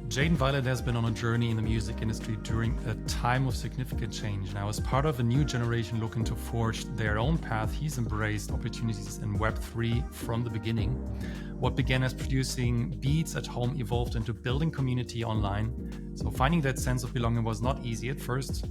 Jadyn Violet has been on a journey in the music industry during a time of significant change. Now, as part of a new generation looking to forge their own path, he's embraced opportunities in Web3 from the beginning. What began as producing beats at home evolved into building community online. So finding that sense of belonging was not easy at first.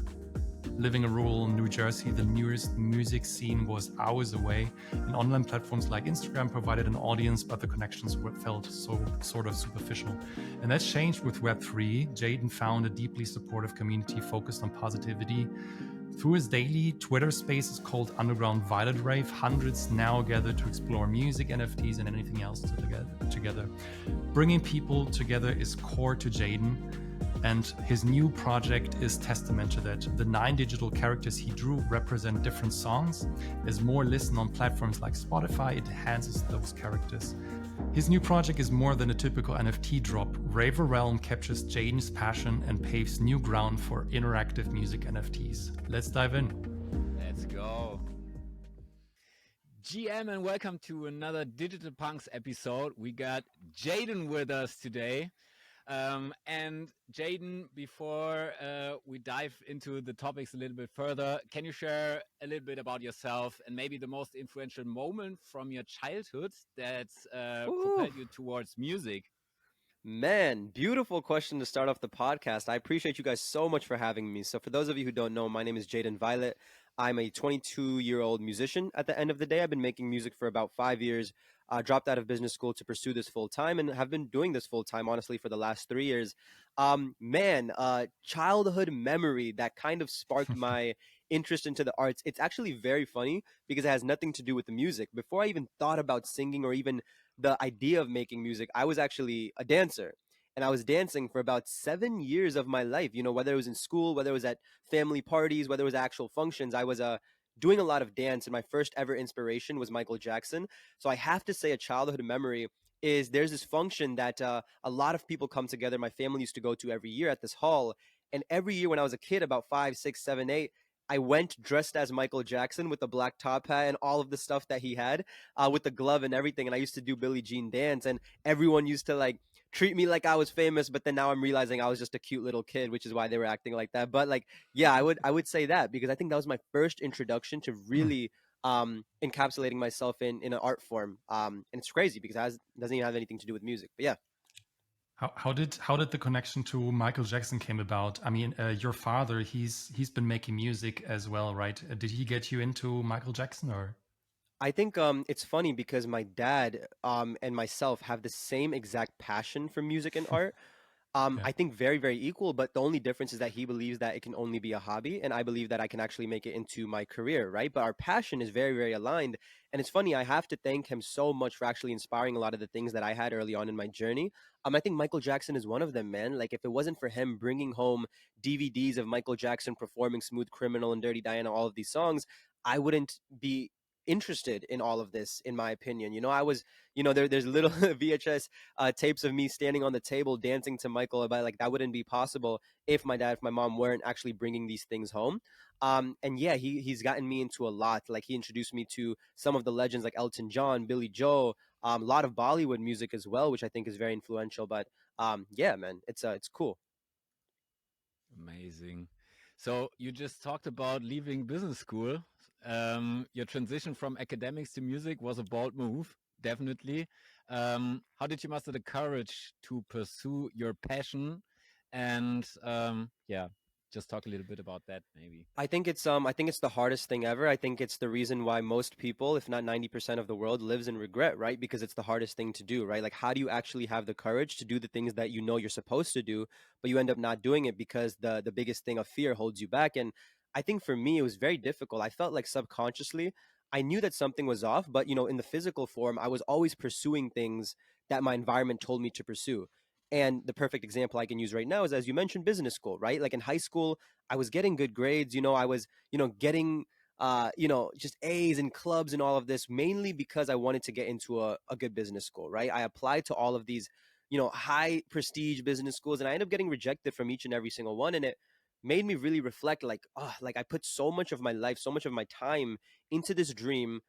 Living in rural New Jersey, the nearest music scene was hours away, and online platforms like Instagram provided an audience, but the connections felt so sort of superficial. And that changed with Web3. Jadyn found a deeply supportive community focused on positivity. Through his daily Twitter spaces called Underground Violet Rave, hundreds now gather to explore music, NFTs, and anything else together. Bringing people together is core to Jadyn. And his new project is testament to that. The 9 digital characters he drew represent different songs. As more listen on platforms like Spotify, it enhances those characters. His new project is more than a typical NFT drop. Raver Realm captures Jadyn's passion and paves new ground for interactive music NFTs. Let's dive in. Let's go. GM and welcome to another Digital Punks episode. We got Jadyn with us today. And Jadyn, before we dive into the topics a little bit further, can you share a little bit about yourself and maybe the most influential moment from your childhood that's propelled you towards music? Man, beautiful question to start off the podcast. I appreciate you guys so much for having me. So for those of you who don't know, my name is Jadyn Violet. I'm a 22-year-old musician. At the end of the day, I've been making music for about 5 years. Dropped out of business school to pursue this full time and have been doing this full time, honestly, for the last 3 years. Childhood memory that kind of sparked my interest into the arts. It's actually very funny because it has nothing to do with the music. Before I even thought about singing or even the idea of making music, I was actually a dancer. And I was dancing for about 7 years of my life, whether it was in school, whether it was at family parties, whether it was actual functions. I was doing a lot of dance, and my first ever inspiration was Michael Jackson. So I have to say a childhood memory is there's this function that a lot of people come together. My family used to go to every year at this hall. And every year when I was a kid, about 5, 6, 7, 8, I went dressed as Michael Jackson with the black top hat and all of the stuff that he had with the glove and everything. And I used to do Billie Jean dance, and everyone used to treat me like I was famous. But then now I'm realizing I was just a cute little kid, which is why they were acting like that. But yeah, I would say that because I think that was my first introduction to really encapsulating myself in an art form. And it's crazy because it doesn't even have anything to do with music. But yeah. How did the connection to Michael Jackson came about? I mean, your father, he's been making music as well, right? Did he get you into Michael Jackson or? I think it's funny because my dad and myself have the same exact passion for music and art. Yeah. I think very, very equal, but the only difference is that he believes that it can only be a hobby, and I believe that I can actually make it into my career, right? But our passion is very, very aligned. And it's funny, I have to thank him so much for actually inspiring a lot of the things that I had early on in my journey. I think Michael Jackson is one of them, man. Like, if it wasn't for him bringing home DVDs of Michael Jackson performing Smooth Criminal and Dirty Diana, all of these songs, I wouldn't be interested in all of this, in my opinion. I was, there's little VHS tapes of me standing on the table dancing to Michael, but that wouldn't be possible if my dad, if my mom weren't actually bringing these things home. And yeah, he's gotten me into a lot. Like, he introduced me to some of the legends like Elton John, Billy Joel, a lot of Bollywood music as well, which I think is very influential. But yeah, man, it's cool. Amazing. So you just talked about leaving business school. Your transition from academics to music was a bold move, definitely. How did you muster the courage to pursue your passion? And yeah, just talk a little bit about that, maybe. I think it's the hardest thing ever. I think it's the reason why most people, if not 90% of the world, lives in regret, right? Because it's the hardest thing to do, right? Like, how do you actually have the courage to do the things that you know you're supposed to do, but you end up not doing it because the biggest thing of fear holds you back? And I think for me, it was very difficult. I felt like subconsciously, I knew that something was off, but in the physical form, I was always pursuing things that my environment told me to pursue. And the perfect example I can use right now is, as you mentioned, business school, right? Like, in high school, I was getting good grades. I was, getting, just A's in clubs and all of this, mainly because I wanted to get into a good business school, right? I applied to all of these, high prestige business schools, and I ended up getting rejected from each and every single one. And it made me really reflect, like, I put so much of my life, so much of my time into this dream,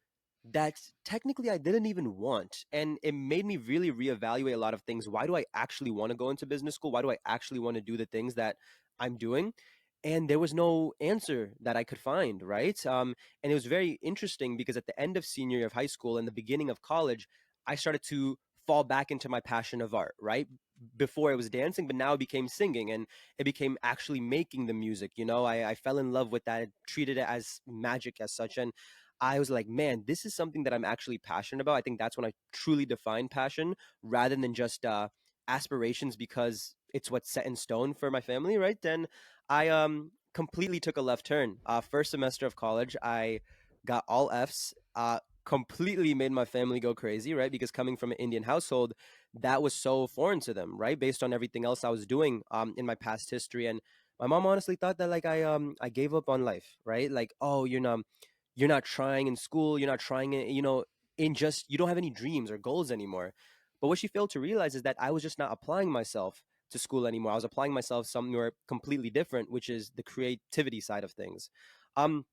that technically I didn't even want. And it made me really reevaluate a lot of things. Why do I actually want to go into business school? Why do I actually want to do the things that I'm doing? And there was no answer that I could find, right? And it was very interesting because at the end of senior year of high school and the beginning of college, I started to fall back into my passion of art, right? Before it was dancing, but now it became singing and it became actually making the music. I fell in love with that, treated it as magic as such. And I was like, man, this is something that I'm actually passionate about. I think that's when I truly define passion rather than just aspirations because it's what's set in stone for my family, right? Then I completely took a left turn. First semester of college, I got all Fs. Completely made my family go crazy, right? Because coming from an Indian household, that was so foreign to them, right? Based on everything else I was doing in my past history, and my mom honestly thought that like I gave up on life, right? Like, oh, you're not trying in school, you're not trying in, in just you don't have any dreams or goals anymore. But what she failed to realize is that I was just not applying myself to school anymore. I was applying myself somewhere completely different, which is the creativity side of things. Um,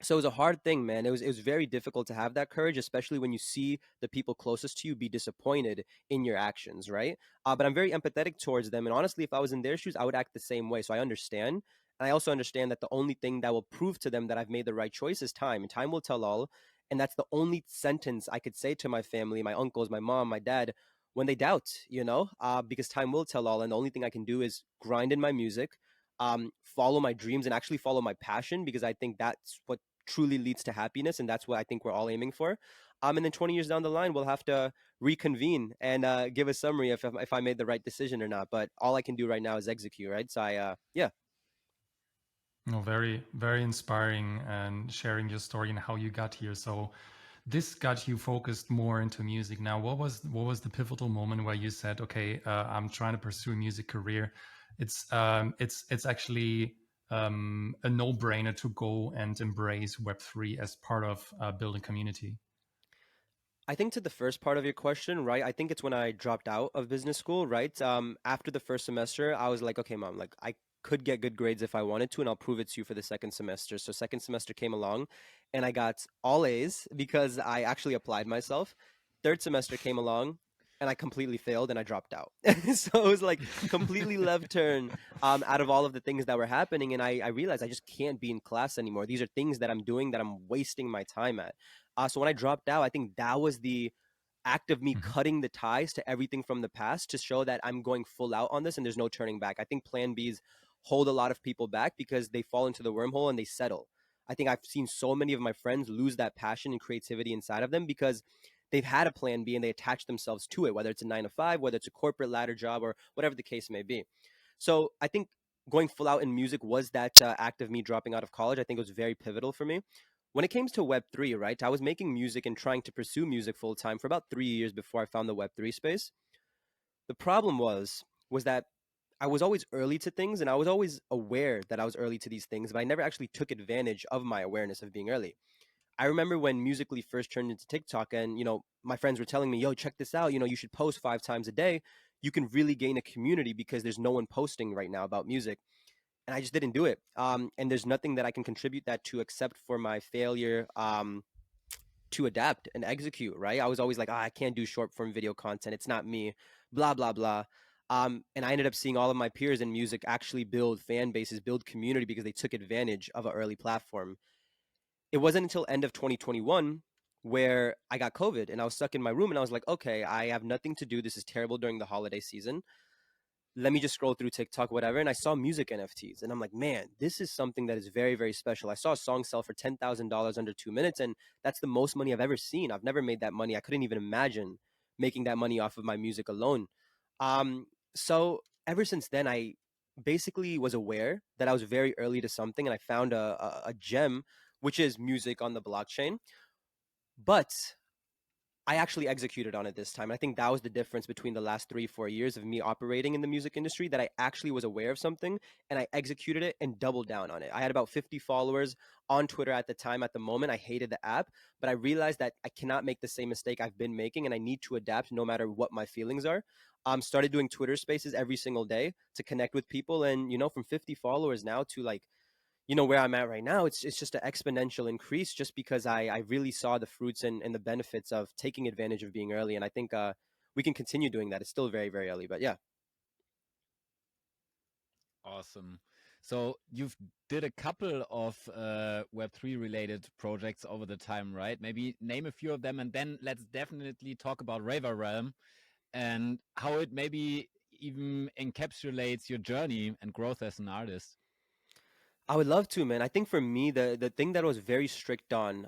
so it was a hard thing, man. It was very difficult to have that courage, especially when you see the people closest to you be disappointed in your actions, right? But I'm very empathetic towards them, and honestly, if I was in their shoes, I would act the same way. So I understand, and I also understand that the only thing that will prove to them that I've made the right choice is time, and time will tell all. And that's the only sentence I could say to my family, my uncles, my mom, my dad, when they doubt, because time will tell all, and the only thing I can do is grind in my music, follow my dreams, and actually follow my passion because I think that's what truly leads to happiness, and that's what I think we're all aiming for. And then 20 years down the line, we'll have to reconvene and give a summary if I made the right decision or not. But all I can do right now is execute, right? So yeah. No, very, very inspiring and sharing your story and how you got here. So this got you focused more into music. Now, what was the pivotal moment where you said, okay, I'm trying to pursue a music career. It's actually a no-brainer to go and embrace Web3 as part of building community. I think to the first part of your question, right? I think it's when I dropped out of business school, right? After the first semester, I was like, okay, mom, like I could get good grades if I wanted to, and I'll prove it to you for the second semester. So second semester came along, and I got all A's because I actually applied myself. Third semester came along, and I completely failed, and I dropped out. So it was like completely left turn out of all of the things that were happening, and I realized I just can't be in class anymore. These are things that I'm doing that I'm wasting my time at. So when I dropped out, I think that was the act of me Mhm. cutting the ties to everything from the past to show that I'm going full out on this and there's no turning back. I think plan Bs hold a lot of people back because they fall into the wormhole and they settle. I think I've seen so many of my friends lose that passion and creativity inside of them because they've had a plan B and they attach themselves to it, whether it's a 9 to 5, whether it's a corporate ladder job or whatever the case may be. So I think going full out in music was that act of me dropping out of college. I think it was very pivotal for me. When it came to Web3, right, I was making music and trying to pursue music full time for about 3 years before I found the Web3 space. The problem was that I was always early to things and I was always aware that I was early to these things, but I never actually took advantage of my awareness of being early. I remember when Musically first turned into TikTok and, my friends were telling me, yo, check this out. You should post 5 times a day. You can really gain a community because there's no one posting right now about music. And I just didn't do it. And there's nothing that I can contribute that to except for my failure to adapt and execute, right? I was always like, I can't do short form video content. It's not me, blah, blah, blah. And I ended up seeing all of my peers in music actually build fan bases, build community because they took advantage of an early platform. It wasn't until end of 2021 where I got COVID and I was stuck in my room and I was like, okay, I have nothing to do. This is terrible during the holiday season. Let me just scroll through TikTok, whatever. And I saw music NFTs. And I'm like, man, this is something that is very, very special. I saw a song sell for $10,000 under 2 minutes. And that's the most money I've ever seen. I've never made that money. I couldn't even imagine making that money off of my music alone. So ever since then, I basically was aware that I was very early to something. And I found a gem, which is music on the blockchain. But I actually executed on it this time. I think that was the difference between the last 3, 4 years of me operating in the music industry, that I actually was aware of something and I executed it and doubled down on it. I had about 50 followers on Twitter at the time. At the moment, I hated the app, but I realized that I cannot make the same mistake I've been making and I need to adapt no matter what my feelings are. Started doing Twitter spaces every single day to connect with people. And, from 50 followers now to like where I'm at right now, it's just an exponential increase just because I really saw the fruits and the benefits of taking advantage of being early. And I think we can continue doing that. It's still very, very early, but yeah. Awesome. So you've did a couple of Web3 related projects over the time, right? Maybe name a few of them, and then let's definitely talk about Raver Realm and how it maybe even encapsulates your journey and growth as an artist. I would love to, man. I think for me, the thing that I was very strict on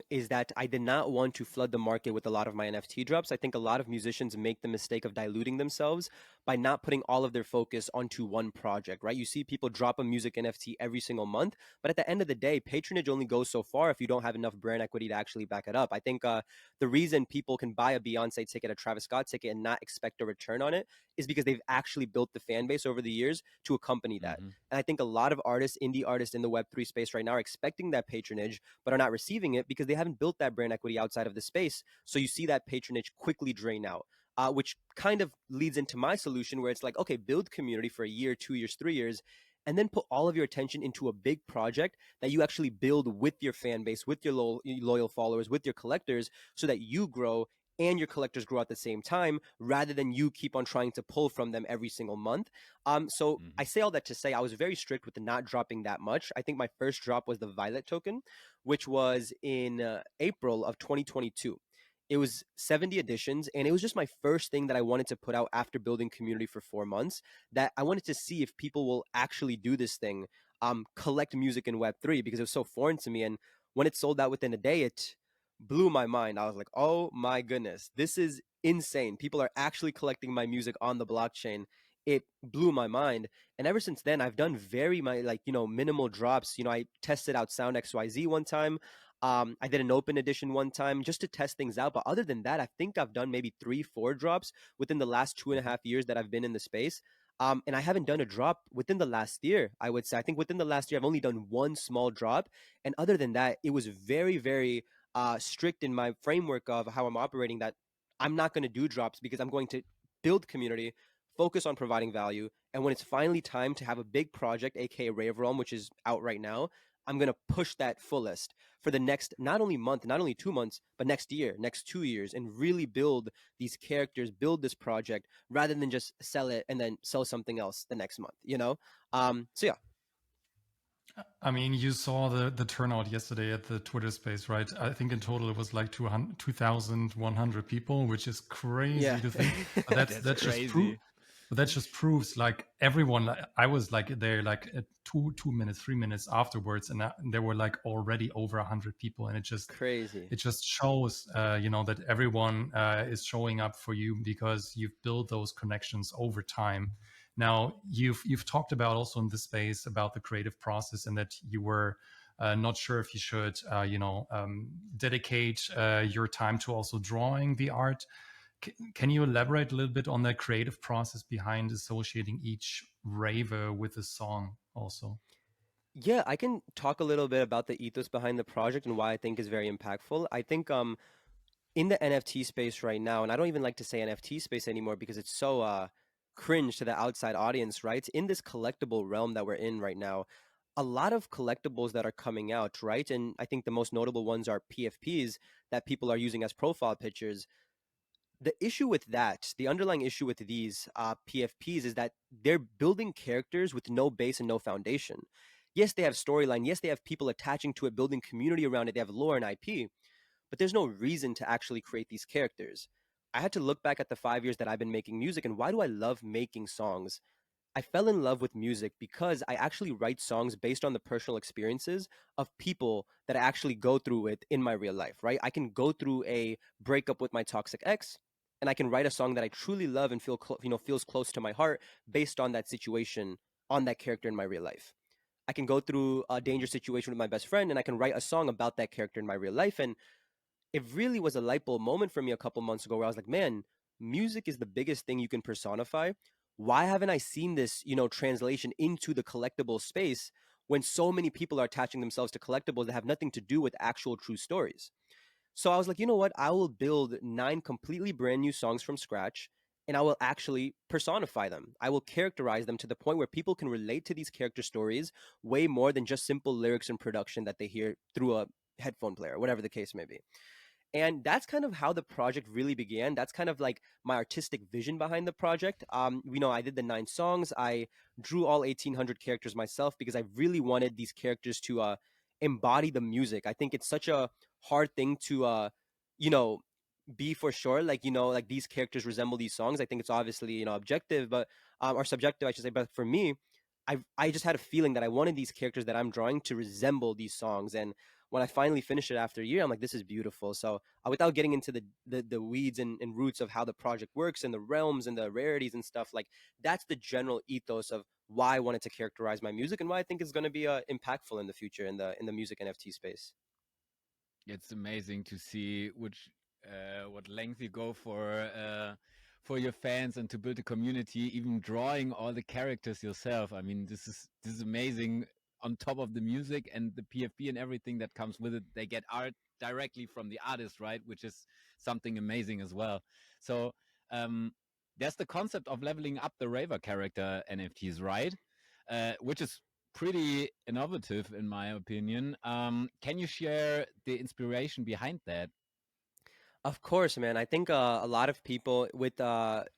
is that I did not want to flood the market with a lot of my NFT drops. I think a lot of musicians make the mistake of diluting themselves by not putting all of their focus onto one project, right? You see people drop a music NFT every single month, but at the end of the day, patronage only goes so far if you don't have enough brand equity to actually back it up. I think the reason people can buy a Beyonce ticket, a Travis Scott ticket, and not expect a return on it is because they've actually built the fan base over the years to accompany that. Mm-hmm. And I think a lot of artists, indie artists in the Web3 space right now are expecting that patronage, but are not receiving it because they haven't built that brand equity outside of the space. So you see that patronage quickly drain out. Which kind of leads into my solution where it's like, okay, build community for a year, 2 years, 3 years, and then put all of your attention into a big project that you actually build with your fan base, with your loyal followers, with your collectors, so that you grow and your collectors grow at the same time rather than you keep on trying to pull from them every single month. So Mm-hmm. I say all that to say I was very strict with not dropping that much. I think my first drop was the Violet token, which was in April of 2022. It was 70 editions, and it was just my first thing that I wanted to put out after building community for 4 months. That I wanted to see if people will actually do this thing, collect music in Web3 because it was so foreign to me. And when it sold out within a day, it blew my mind. I was like, oh my goodness, this is insane. People are actually collecting my music on the blockchain. It blew my mind. And ever since then, I've done very minimal drops. I tested out Sound XYZ one time. I did an open edition one time just to test things out. But other than that, I think I've done maybe 3, 4 drops within the last two and a Mm-hmm. half years that I've been in the space. And I haven't done a drop within the last year, I would say. I think within the last year, I've only done one small drop. And other than that, it was very, very strict in my framework of how I'm operating that I'm not going to do drops because I'm going to build community, focus on providing value. And when it's finally time to have a big project, aka Raver Realm, which is out right now, I'm going to push that fullest for the next not only month, not only 2 months, but next year, next 2 years, and really build these characters, build this project rather than just sell it and then sell something else the next month. So yeah. I mean, you saw the turnout yesterday at the Twitter space, right? I think in total it was like 200, 2,100 people, which is crazy Yeah. to think. But That's that's just proof. crazy. But that just proves like everyone. Like, I was like there like at 2 minutes, 3 minutes afterwards, and there were like already over 100 people, and Crazy. it just shows that everyone is showing up for you because you've built those connections over time. Now you've talked about also in this space about the creative process and that you were not sure if you should dedicate your time to also drawing the art. Can you elaborate a little bit on the creative process behind associating each raver with a song also? Yeah, I can talk a little bit about the ethos behind the project and why I think is very impactful. I think in the NFT space right now, and I don't even like to say NFT space anymore because it's so cringe to the outside audience, right? In this collectible realm that we're in right now, a lot of collectibles that are coming out, right? And I think the most notable ones are PFPs that people are using as profile pictures. The issue with that, the underlying issue with these PFPs is that they're building characters with no base and no foundation. Yes, they have storyline. Yes, they have people attaching to it, building community around it. They have lore and IP, but there's no reason to actually create these characters. I had to look back at the 5 years that I've been making music and why do I love making songs? I fell in love with music because I actually write songs based on the personal experiences of people that I actually go through it in my real life, right? I can go through a breakup with my toxic ex and I can write a song that I truly love and feels close to my heart based on that situation, on that character in my real life. I can go through a dangerous situation with my best friend and I can write a song about that character in my real life. And it really was a light bulb moment for me a couple months ago where I was like, man, music is the biggest thing you can personify. Why haven't I seen this, translation into the collectible space when so many people are attaching themselves to collectibles that have nothing to do with actual true stories? So I was like, you know what? I will build 9 completely brand new songs from scratch and I will actually personify them. I will characterize them to the point where people can relate to these character stories way more than just simple lyrics and production that they hear through a headphone player, whatever the case may be. And that's kind of how the project really began. That's kind of like my artistic vision behind the project. I did the 9 songs. I drew all 1,800 characters myself because I really wanted these characters to embody the music. I think it's such a hard thing to, you know, be for sure. Like, like these characters resemble these songs. I think it's obviously, objective, but, or subjective, I should say. But for me, I just had a feeling that I wanted these characters that I'm drawing to resemble these songs. And when I finally finished it after a year, I'm like, this is beautiful. So without getting into the weeds and roots of how the project works and the realms and the rarities and stuff, like that's the general ethos of why I wanted to characterize my music and why I think it's going to be impactful in the future in the music NFT space. It's amazing to see which what length you go for your fans and to build a community, even drawing all the characters yourself. I mean, this is amazing. On top of the music and the PFP and everything that comes with it, they get art directly from the artist, right? Which is something amazing as well. So um, there's the concept of leveling up the Raver character NFTs, right? Which is pretty innovative in my opinion. Can you share the inspiration behind that? Of course, man. I think a lot of people with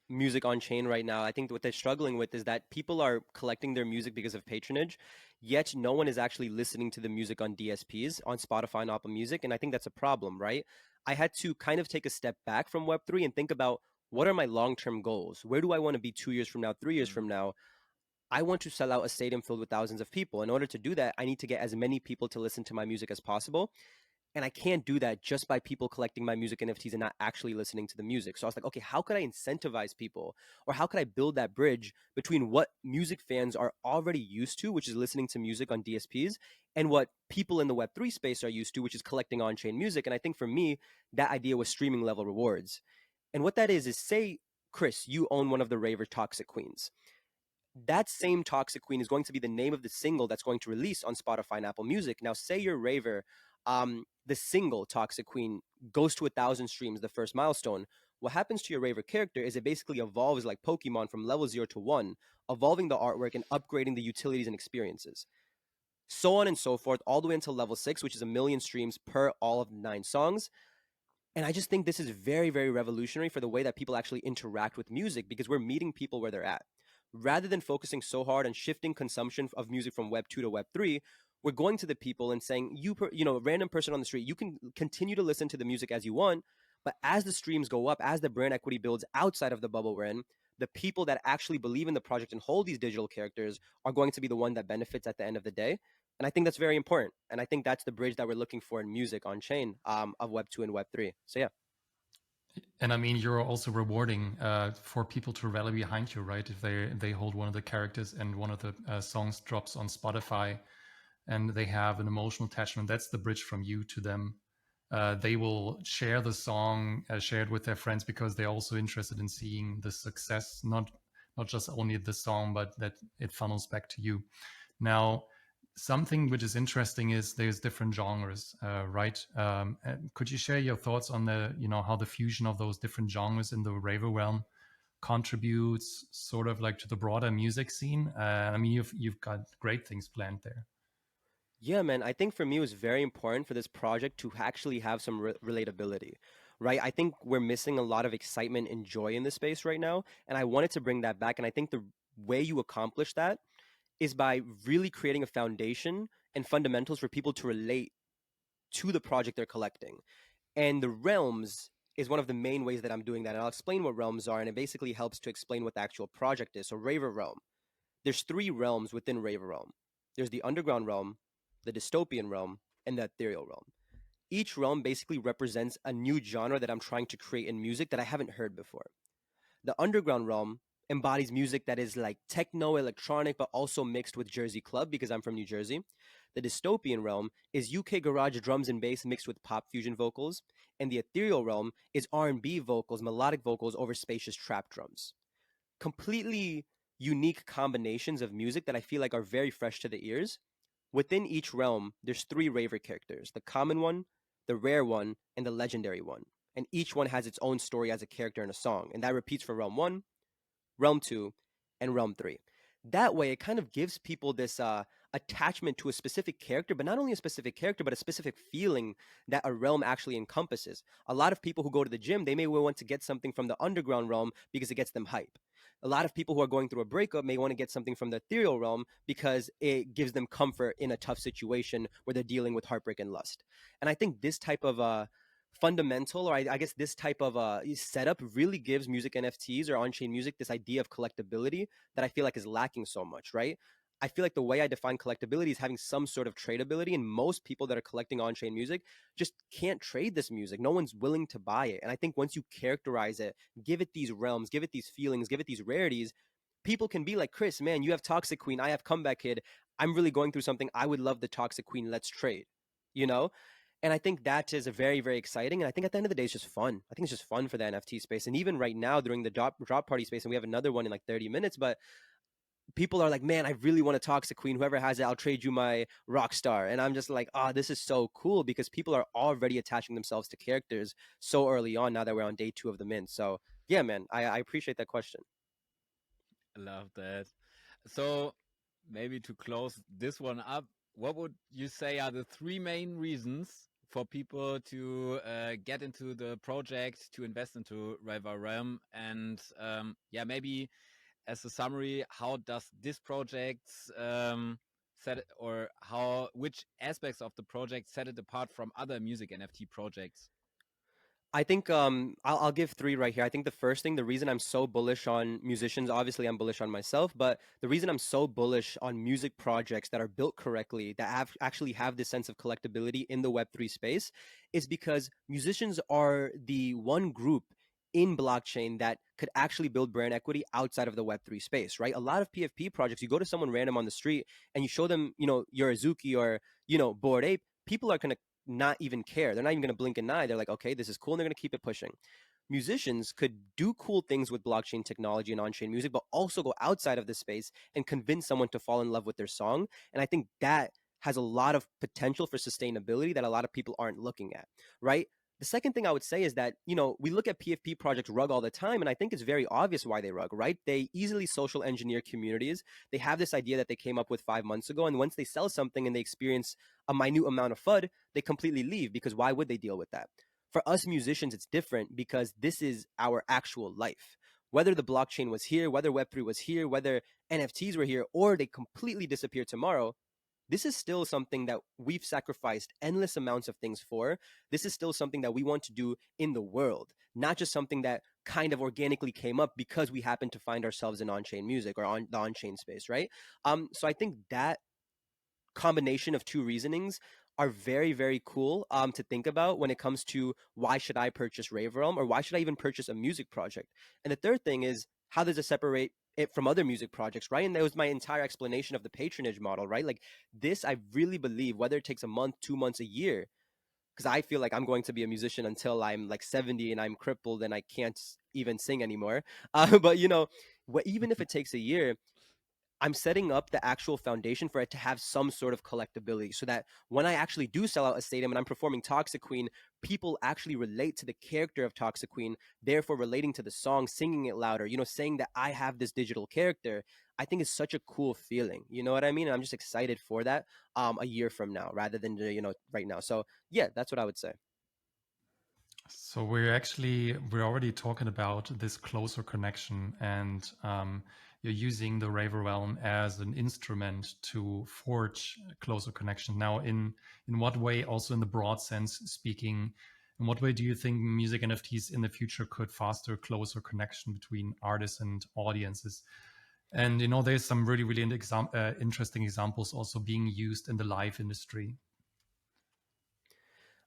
music on chain right now, I think what they're struggling with is that people are collecting their music because of patronage, yet no one is actually listening to the music on DSPs, on Spotify and Apple Music. And I think that's a problem, right? I had to kind of take a step back from Web3 and think about what are my long term goals? Where do I want to be 2 years from now, 3 years Mm. from now? I want to sell out a stadium filled with thousands of people. In order to do that, I need to get as many people to listen to my music as possible. And I can't do that just by people collecting my music NFTs and not actually listening to the music. So I was like, okay, how could I incentivize people, or how could I build that bridge between what music fans are already used to, which is listening to music on DSPs, and what people in the Web3 space are used to, which is collecting on chain music? And I think for me, that idea was streaming level rewards. And what that is say, Chris, you own one of the Raver Toxic Queens. That same Toxic Queen is going to be the name of the single that's going to release on Spotify and Apple Music. Now, say you're Raver, the single Toxic Queen goes to 1,000 streams, the first milestone. What happens to your Raver character is it basically evolves like Pokemon from level 0 to 1, evolving the artwork and upgrading the utilities and experiences. So on and so forth, all the way until level 6, which is 1 million streams per all of the 9 songs. And I just think this is very, very revolutionary for the way that people actually interact with music because we're meeting people where they're at. Rather than focusing so hard on shifting consumption of music from Web 2 to Web 3, we're going to the people and saying, a random person on the street, you can continue to listen to the music as you want, but as the streams go up, as the brand equity builds outside of the bubble we're in, the people that actually believe in the project and hold these digital characters are going to be the one that benefits at the end of the day. And I think that's very important. And I think that's the bridge that we're looking for in music on chain of Web 2 and Web 3. So, yeah. And I mean, you're also rewarding for people to rally behind you, right? If they hold one of the characters and one of the songs drops on Spotify, and they have an emotional attachment, that's the bridge from you to them. They will share the song, share it with their friends because they're also interested in seeing the success, not just only the song, but that it funnels back to you. Now, something which is interesting is there's different genres, right? Could you share your thoughts on how the fusion of those different genres in the Raver realm contributes sort of like to the broader music scene? I mean, you've got great things planned there. Yeah, man. I think for me, it was very important for this project to actually have some relatability, right? I think we're missing a lot of excitement and joy in the space right now. And I wanted to bring that back. And I think the way you accomplish that is by really creating a foundation and fundamentals for people to relate to the project they're collecting. And the realms is one of the main ways that I'm doing that. And I'll explain what realms are. And it basically helps to explain what the actual project is. So, Raver Realm, there's 3 realms within Raver Realm. There's the underground realm, the dystopian realm, and the ethereal realm. Each realm basically represents a new genre that I'm trying to create in music that I haven't heard before. The underground realm embodies music that is like techno electronic, but also mixed with Jersey club because I'm from New Jersey. The dystopian realm is UK garage drums and bass mixed with pop fusion vocals, and the ethereal realm is R&B vocals, melodic vocals over spacious trap drums. Completely unique combinations of music that I feel like are very fresh to the ears. Within each realm, there's 3 Raver characters: the common one, the rare one, and the legendary one. and each one has its own story as a character in a song, and that repeats for Realm 1, Realm 2, and Realm 3. That way, it kind of gives people this attachment to a specific character, but not only a specific character, but a specific feeling that a realm actually encompasses. A lot of people who go to the gym, they may want to get something from the underground realm because it gets them hype. A lot of people who are going through a breakup may want to get something from the ethereal realm because it gives them comfort in a tough situation where they're dealing with heartbreak and lust. And I think this type of fundamental, or I guess this type of setup really gives music NFTs or on-chain music this idea of collectability that I feel like is lacking so much, right? I feel like the way I define collectability is having some sort of tradability, and most people that are collecting on-chain music just can't trade this music. No one's willing to buy it. And I think once you characterize it, give it these realms, give it these feelings, give it these rarities, people can be like, Chris, man, you have Toxic Queen, I have Comeback Kid. I'm really going through something. I would love the Toxic Queen. Let's trade, you know? And I think that is a very, very exciting. And I think at the end of the day, it's just fun. I think it's just fun for the NFT space. And even right now during the drop party space, and we have another one in like 30 minutes, but people are like, man, I really want a Toxic Queen. Whoever has it, I'll trade you my Rockstar. And I'm just like, oh, this is so cool because people are already attaching themselves to characters so early on now that we're on day 2 of the mint. So yeah, man, I appreciate that question. I love that. So maybe to close this one up, what would you say are the 3 main reasons for people to get into the project, to invest into Raver Realm? And yeah, maybe as a summary, how does this project set, or how, which aspects of the project set it apart from other music NFT projects? I think I'll give 3 right here. I think the first thing, the reason I'm so bullish on musicians, obviously I'm bullish on myself, but the reason I'm so bullish on music projects that are built correctly, that actually have this sense of collectability in the Web3 space, is because musicians are the one group in blockchain that could actually build brand equity outside of the Web3 space, right? A lot of PFP projects, you go to someone random on the street and you show them, your Azuki or, Bored Ape, people are going to not even care. They're not even going to blink an eye. They're like, okay, this is cool. And they're going to keep it pushing. Musicians could do cool things with blockchain technology and on chain music, but also go outside of the space and convince someone to fall in love with their song. And I think that has a lot of potential for sustainability that a lot of people aren't looking at, right? The second thing I would say is that, we look at PFP projects rug all the time, and I think it's very obvious why they rug, right? They easily social engineer communities. They have this idea that they came up with 5 months ago, and once they sell something and they experience a minute amount of FUD, they completely leave because why would they deal with that? For us musicians, it's different because this is our actual life. Whether the blockchain was here, whether Web3 was here, whether NFTs were here, or they completely disappear tomorrow, this is still something that we've sacrificed endless amounts of things for. This is still something that we want to do in the world, not just something that kind of organically came up because we happen to find ourselves in on-chain music or on the on-chain space, right? So I think that combination of 2 reasonings are very, very cool to think about when it comes to why should I purchase Rave Realm or why should I even purchase a music project. And the third thing is, how does it separate it from other music projects, right? And that was my entire explanation of the patronage model, right? Like this, I really believe, whether it takes a month, 2 months, a year, because I feel like I'm going to be a musician until I'm like 70 and I'm crippled and I can't even sing anymore. But even if it takes a year, I'm setting up the actual foundation for it to have some sort of collectability so that when I actually do sell out a stadium and I'm performing Toxic Queen, people actually relate to the character of Toxic Queen, therefore relating to the song, singing it louder, saying that I have this digital character. I think is such a cool feeling. You know what I mean? And I'm just excited for that a year from now rather than, right now. So yeah, that's what I would say. So we're already talking about this closer connection, and you're using the Raver Realm as an instrument to forge a closer connection. Now, in what way, also in the broad sense speaking, in what way do you think music NFTs in the future could foster closer connection between artists and audiences? And there's some really, really interesting examples also being used in the live industry.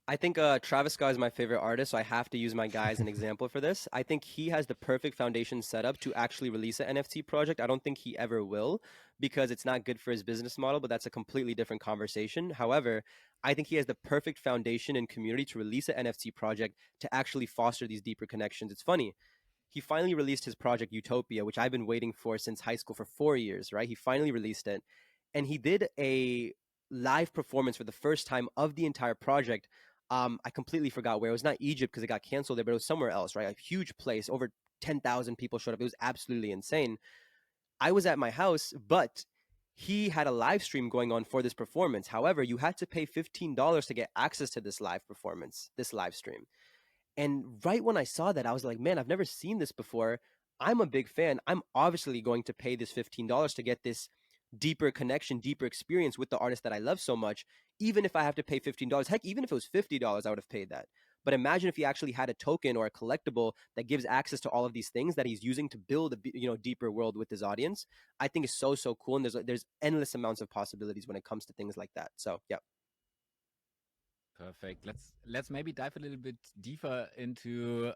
I think Travis Scott is my favorite artist, so I have to use my guy as an example for this. I think he has the perfect foundation set up to actually release an NFT project. I don't think he ever will because it's not good for his business model, but that's a completely different conversation. However, I think he has the perfect foundation and community to release an NFT project to actually foster these deeper connections. It's funny. He finally released his project Utopia, which I've been waiting for since high school for 4 years, right? He finally released it. And he did a live performance for the first time of the entire project I completely forgot where. It was not Egypt because it got canceled there, but it was somewhere else, right? A huge place. Over 10,000 people showed up. It was absolutely insane. I was at my house, but he had a live stream going on for this performance. However, you had to pay $15 to get access to this live performance, this live stream. And right when I saw that, I was like, man, I've never seen this before. I'm a big fan. I'm obviously going to pay this $15 to get this deeper connection, deeper experience with the artist that I love so much, even if I have to pay $15. Heck, even if it was $50, I would have paid that. But imagine if he actually had a token or a collectible that gives access to all of these things that he's using to build a deeper world with his audience. I think it's so cool, and there's endless amounts of possibilities when it comes to things like that. So yeah. Perfect. Let's maybe dive a little bit deeper into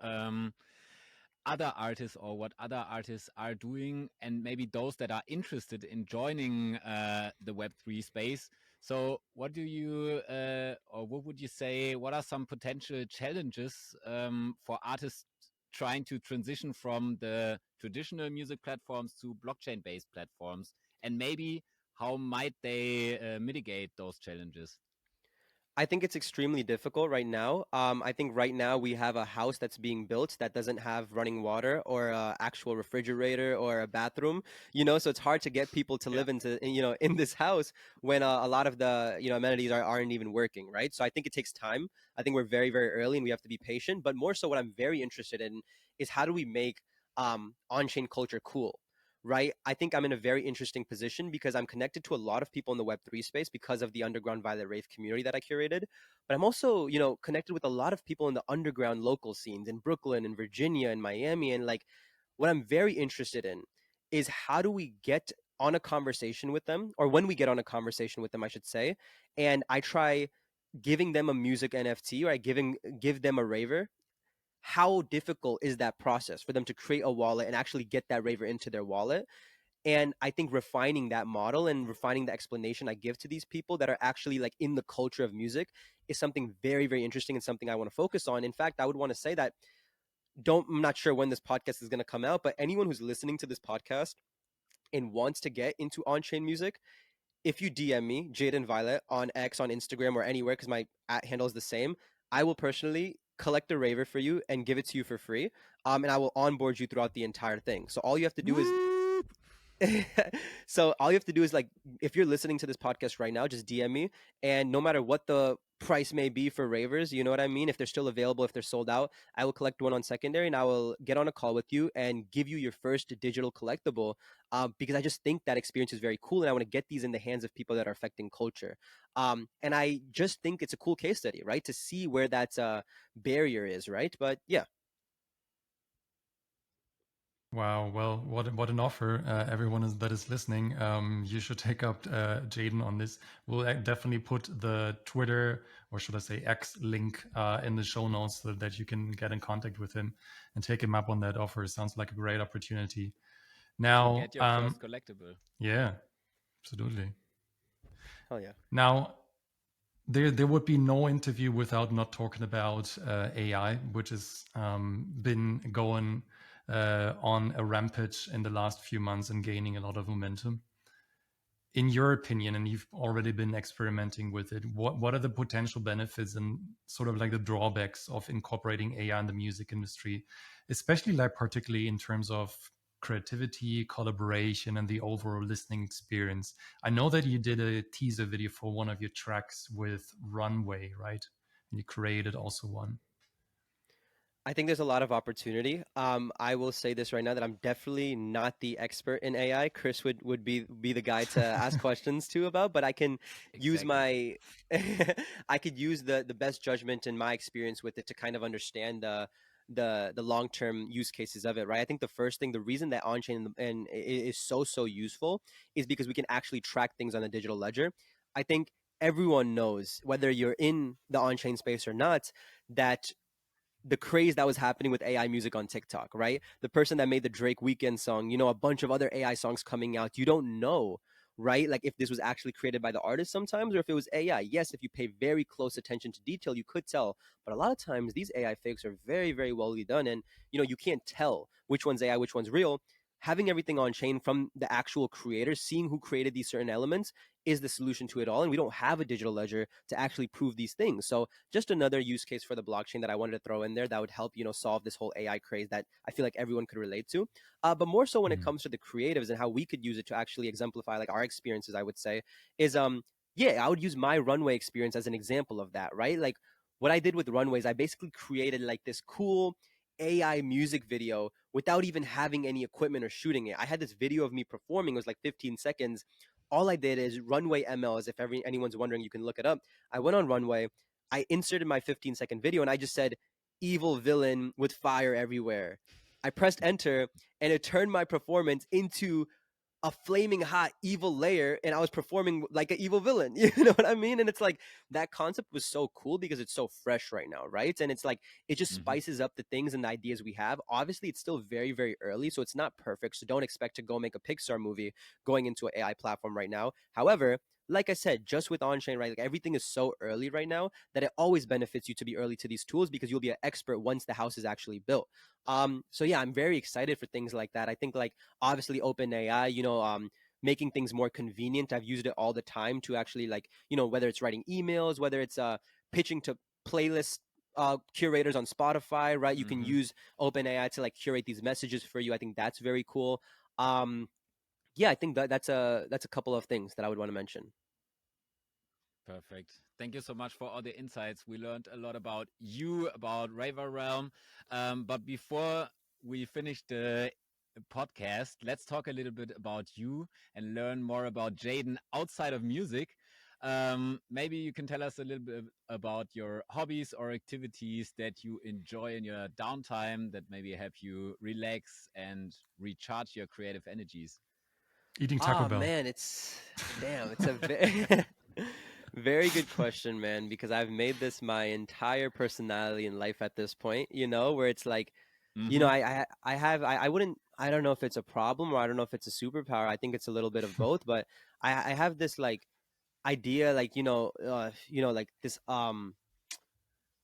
other artists or what other artists are doing, and maybe those that are interested in joining the Web3 space. So, what do you or what would you say? What are some potential challenges for artists trying to transition from the traditional music platforms to blockchain-based platforms, and maybe how might they mitigate those challenges? I think it's extremely difficult right now. I think right now we have a house that's being built that doesn't have running water or a actual refrigerator or a bathroom. So it's hard to get people to Yeah. live in this house when a lot of the amenities aren't even working, right? So I think it takes time. I think we're very early and we have to be patient. But more so, what I'm very interested in is how do we make on-chain culture cool, right? I think I'm in a very interesting position because I'm connected to a lot of people in the Web3 space because of the underground Violet Rave community that I curated. But I'm also, connected with a lot of people in the underground local scenes in Brooklyn and Virginia and Miami. And like, what I'm very interested in is how do we get on a conversation with them, or when we get on a conversation with them, I should say, and I try giving them a music NFT, or I give them a raver. How difficult is that process for them to create a wallet and actually get that raver into their wallet? And I think refining that model and refining the explanation I give to these people that are actually like in the culture of music is something very interesting and something I want to focus on. In fact, I would want to say that I'm not sure when this podcast is going to come out, but anyone who's listening to this podcast and wants to get into on-chain music, if you DM me, Jadyn Violet, on X, on Instagram, or anywhere, because my at handle is the same, I will personally collect a raver for you and give it to you for free. And I will onboard you throughout the entire thing. So all you have to do is so all you have to do is, like, if you're listening to this podcast right now, just DM me, and no matter what the price may be for ravers, you know what I mean, if they're still available, if they're sold out, I will collect one on secondary and I will get on a call with you and give you your first digital collectible, because I just think that experience is very cool and I want to get these in the hands of people that are affecting culture. And I just think it's a cool case study, right, to see where that barrier is, right? But yeah. Wow, well, what an offer! Everyone that is listening, you should take up Jadyn on this. We'll definitely put the Twitter, or should I say X, link in the show notes so that you can get in contact with him and take him up on that offer. Sounds like a great opportunity. And Now, get your first collectible. yeah, absolutely. Oh yeah. Now, there would be no interview without not talking about AI, which has been going on a rampage in the last few months and gaining a lot of momentum. In your opinion, and you've already been experimenting with it, what are the potential benefits and sort of like the drawbacks of incorporating AI in the music industry, especially like particularly in terms of creativity, collaboration, and the overall listening experience? I know that you did a teaser video for one of your tracks with Runway, right? And you created also one. I think there's a lot of opportunity. I will say this right now that I'm definitely not the expert in AI. Chris would be the guy to ask questions to about, but I can use Exactly. my I could use the best judgment and my experience with it to kind of understand the long term use cases of it. Right. I think the first thing, the reason that on-chain and is so useful is because we can actually track things on the digital ledger. I think everyone knows, whether you're in the on-chain space or not, that the craze that was happening with AI music on TikTok, right? The person that made the Drake Weekend song, a bunch of other AI songs coming out. You don't know, right? Like, if this was actually created by the artist sometimes, or if it was AI. Yes, if you pay very close attention to detail, you could tell. But a lot of times these AI fakes are very well done. And, you can't tell which one's AI, which one's real. having everything on chain from the actual creators, seeing who created these certain elements is the solution to it all. And we don't have a digital ledger to actually prove these things. So just another use case for the blockchain that I wanted to throw in there that would help, solve this whole AI craze that I feel like everyone could relate to. But more so when it Mm. comes to the creatives and how we could use it to actually exemplify like our experiences, I would say is yeah, I would use my runway experience as an example of that, right? Like what I did with runways, I basically created like this cool AI music video without even having any equipment or shooting it. I had this video of me performing, it was like 15 seconds. All I did is Runway ML, as if anyone's wondering, you can look it up. I went on Runway, I inserted my 15-second video, and I just said, evil villain with fire everywhere. I pressed enter, and it turned my performance into a flaming hot evil layer, and I was performing like an evil villain. You know what I mean? And it's like that concept was so cool because it's so fresh right now, right? And it's like it just Hmm. spices up the things and the ideas we have. Obviously, it's still very, very early, so it's not perfect. So don't expect to go make a Pixar movie going into an AI platform right now. However, like I said, just with on-chain, right? Like everything is so early right now that it always benefits you to be early to these tools because you'll be an expert once the house is actually built. So yeah, I'm very excited for things like that. I think like obviously OpenAI, making things more convenient. I've used it all the time to actually like, whether it's writing emails, whether it's pitching to playlist curators on Spotify, right? You can Hmm. use OpenAI to like curate these messages for you. I think that's very cool. Um, yeah, I think that's a couple of things that I would want to mention. Perfect. Thank you so much for all the insights. We learned a lot about you, about Raver Realm. But before we finish the podcast, let's talk a little bit about you and learn more about Jadyn outside of music. Maybe you can tell us a little bit about your hobbies or activities that you enjoy in your downtime that maybe help you relax and recharge your creative energies. Eating Taco Ah, Bell. man, it's a very very good question, man, because I've made this my entire personality in life at this point, where it's like, Hmm. I wouldn't, I don't know if it's a problem or I don't know if it's a superpower. I think it's a little bit of both, but I have this like idea, like, like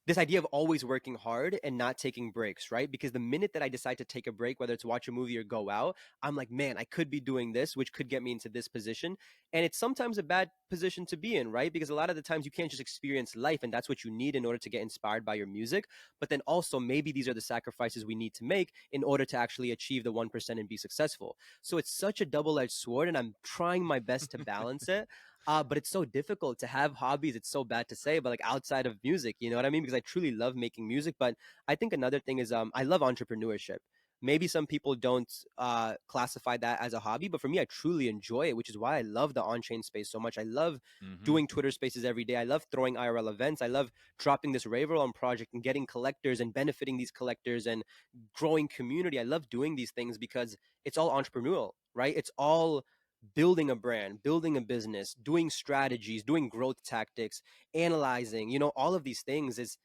this idea of always working hard and not taking breaks, right? Because the minute that I decide to take a break, whether it's watch a movie or go out, I'm like, man, I could be doing this, which could get me into this position. And it's sometimes a bad position to be in, right? Because a lot of the times you can't just experience life, and that's what you need in order to get inspired by your music. But then also, maybe these are the sacrifices we need to make in order to actually achieve the 1% and be successful. So it's such a double edged sword, and I'm trying my best to balance it. But it's so difficult to have hobbies. It's so bad to say, but like outside of music, you know what I mean? Because I truly love making music. But I think another thing is I love entrepreneurship. Maybe some people don't classify that as a hobby, but for me, I truly enjoy it, which is why I love the on-chain space so much. I love Hmm. doing Twitter Spaces every day. I love throwing IRL events. I love dropping this Raver Realm project and getting collectors and benefiting these collectors and growing community. I love doing these things because it's all entrepreneurial, right? It's all building a brand, building a business, doing strategies, doing growth tactics, analyzing, all of these things is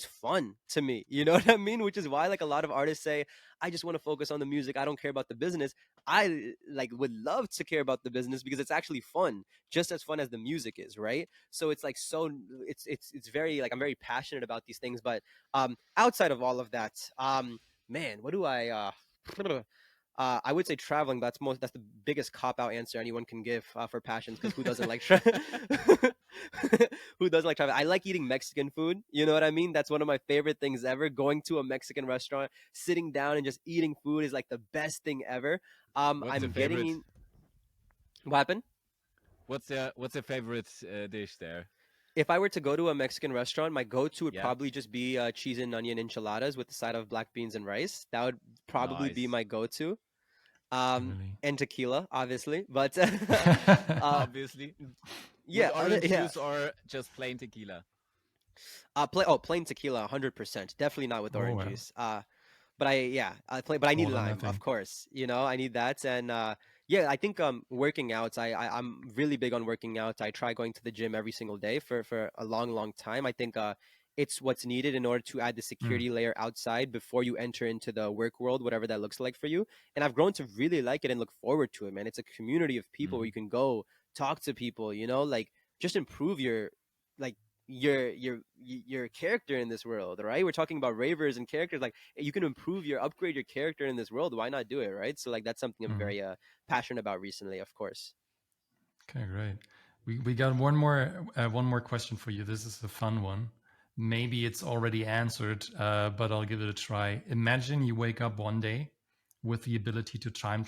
fun to me. You know what I mean? Which is why like a lot of artists say, I just want to focus on the music. I don't care about the business. I like would love to care about the business because it's actually fun, just as fun as the music is, right? So it's like so it's very like I'm very passionate about these things, but outside of all of that, man, what do I I would say traveling. That's the biggest cop out answer anyone can give for passions because who doesn't like who doesn't like travel? I like eating Mexican food. You know what I mean? That's one of my favorite things ever. Going to a Mexican restaurant, sitting down and just eating food is like the best thing ever. What's your I'm getting favorite? in. What happened? What's your favorite dish there? If I were to go to a Mexican restaurant, my go-to would Yeah, probably just be cheese and onion enchiladas with the side of black beans and rice. That would probably be nice. my go-to. Really. And tequila, obviously, but uh, Obviously, with yeah, orange yeah. juice or just plain tequila. Plain tequila, 100%. Definitely not with Oh, orange well. juice. But but I need All or lime, of nothing. course. I need that, and yeah, I think working out. I'm really big on working out. I try going to the gym every single day for a long, long time. I think it's what's needed in order to add the Mm. security layer outside before you enter into the work world, whatever that looks like for you. And I've grown to really like it and look forward to it, man. It's a community of people where Hmm. you can go talk to people. Like just improve your like your character in this world, right? We're talking about ravers and characters. Like, you can upgrade your character in this world. Why not do it, right? So like that's something I'm very passionate about recently, of course. Okay, great. We got one more question for you. This is a fun one. Maybe it's already answered, but I'll give it a try. Imagine you wake up one day with the ability to time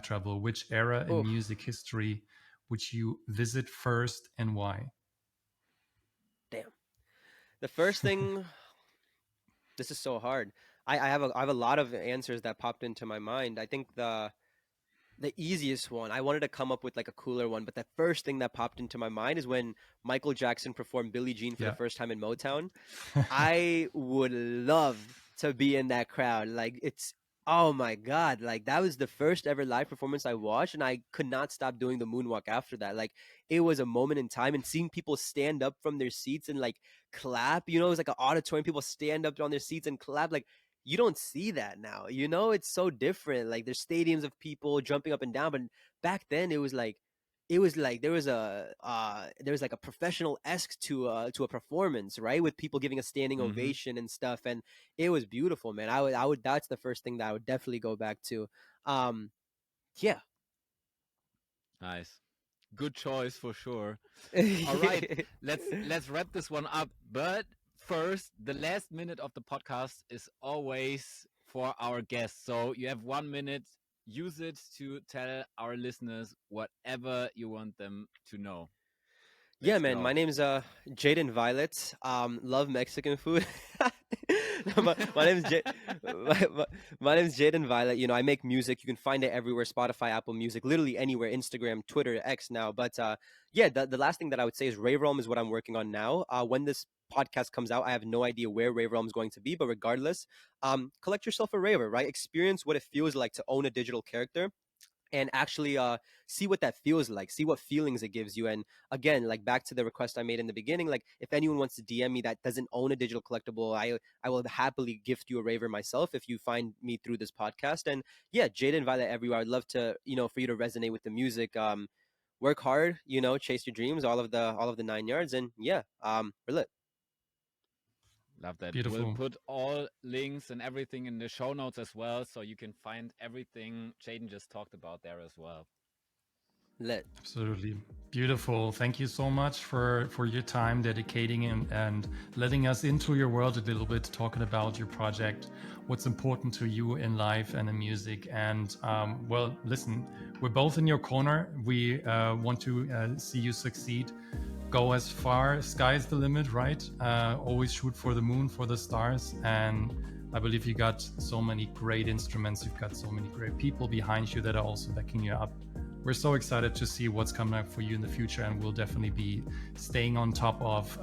travel. Which era in Oh, music history would you visit first, and why? damn. The first thing, this is so hard. I have a lot of answers that popped into my mind. I think the easiest one. I wanted to come up with like a cooler one, but the first thing that popped into my mind is when Michael Jackson performed Billie Jean for the Yeah. first time in Motown. I would love to be in that crowd. Like, it's, oh my god, like that was the first ever live performance I watched, and I could not stop doing the moonwalk after that. Like, it was a moment in time, and seeing people stand up from their seats and like clap, it was like an auditorium, people stand up on their seats and clap. Like, you don't see that now. It's so different. Like, there's stadiums of people jumping up and down, but back then it was like there was like a professional esque to a performance, right, with people giving a standing Hmm. ovation and stuff, and it was beautiful, man. I would that's the first thing that I would definitely go back to. um yeah. Nice. Good choice for sure. All right, let's wrap this one up. But first, the last minute of the podcast is always for our guests. So you have 1 minute. Use it to tell our listeners whatever you want them to know. Yeah, Let's man. My go. name's Jadyn Violet. Love Mexican food. No, my name's my name's Jadyn Violet. I make music. You can find it everywhere: Spotify, Apple Music, literally anywhere. Instagram, Twitter, X now. But yeah, the last thing that I would say is Raver Realm is what I'm working on now. When this podcast comes out, I have no idea where Raver Realm is going to be, but regardless, collect yourself a Raver, right? Experience what it feels like to own a digital character, and actually see what that feels like, see what feelings it gives you. And again, like, back to the request I made in the beginning, like, if anyone wants to DM me that doesn't own a digital collectible, I will happily gift you a Raver myself if you find me through this podcast. And yeah, Jadyn Violet everywhere. I'd love to, for you to resonate with the music. Work hard, chase your dreams, all of the 9 yards. And yeah, we're lit. Love that. We'll Beautiful. put all links and everything in the show notes as well, so you can find everything Jadyn just talked about there as well. Lit. Absolutely beautiful. Thank you so much for your time dedicating and letting us into your world a little bit, talking about your project, what's important to you in life and in music. And well, listen, we're both in your corner. We want to see you succeed. Go as far. Sky's the limit, right? Always shoot for the moon, for the stars. And I believe you got so many great instruments. You've got so many great people behind you that are also backing you up. We're so excited to see what's coming up for you in the future, and we'll definitely be staying on top of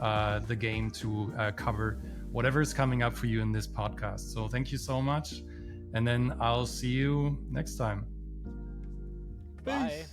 the game to cover whatever is coming up for you in this podcast. So thank you so much, and then I'll see you next time. Bye.